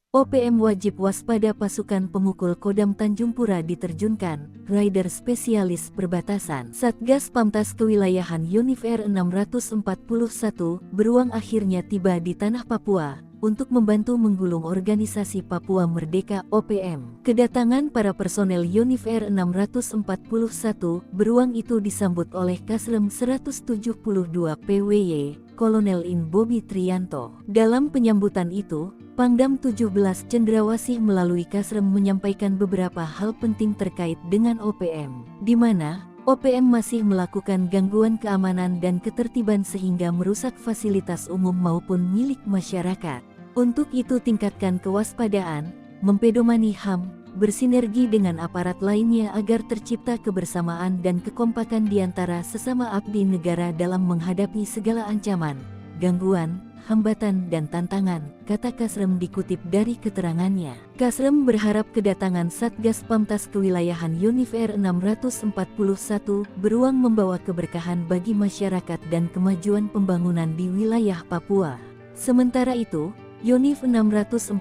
OPM wajib waspada, pasukan pemukul Kodam Tanjung Pura diterjunkan, rider spesialis perbatasan. Satgas Pamtas Kewilayahan Yunif R641 beruang akhirnya tiba di tanah Papua untuk membantu menggulung organisasi Papua Merdeka (OPM). Kedatangan para personel Yunif R641 beruang itu disambut oleh Kasrem 172 PWY, Kolonel In Bobi Trianto. Dalam penyambutan itu, Pangdam 17 Cendrawasih melalui Kasrem menyampaikan beberapa hal penting terkait dengan OPM, di mana OPM masih melakukan gangguan keamanan dan ketertiban sehingga merusak fasilitas umum maupun milik masyarakat. Untuk itu tingkatkan kewaspadaan, mempedomani HAM, bersinergi dengan aparat lainnya agar tercipta kebersamaan dan kekompakan di antara sesama abdi negara dalam menghadapi segala ancaman, gangguan, hambatan dan tantangan, kata Kasrem dikutip dari keterangannya. Kasrem berharap kedatangan Satgas Pamtas Kewilayahan Yunif R641 beruang membawa keberkahan bagi masyarakat dan kemajuan pembangunan di wilayah Papua. Sementara itu, Yunif 641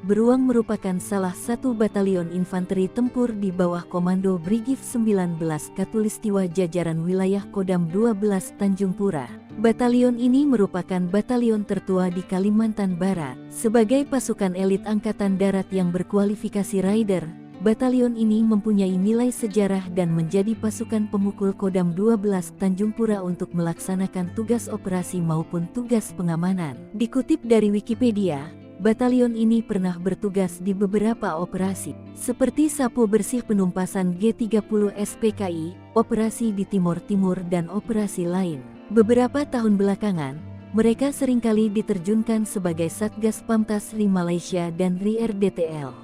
beruang merupakan salah satu batalion infanteri tempur di bawah komando Brigif 19 Katulistiwa jajaran wilayah Kodam 12 Tanjung Pura. Batalion ini merupakan batalion tertua di Kalimantan Barat. Sebagai pasukan elit Angkatan Darat yang berkualifikasi Raider, batalion ini mempunyai nilai sejarah dan menjadi pasukan pemukul Kodam 12 Tanjung Pura untuk melaksanakan tugas operasi maupun tugas pengamanan. Dikutip dari Wikipedia, batalion ini pernah bertugas di beberapa operasi, seperti Sapu Bersih Penumpasan G30 SPKI, operasi di Timur Timur dan operasi lain. Beberapa tahun belakangan, mereka seringkali diterjunkan sebagai Satgas Pamtas RI Malaysia dan RI RDTL.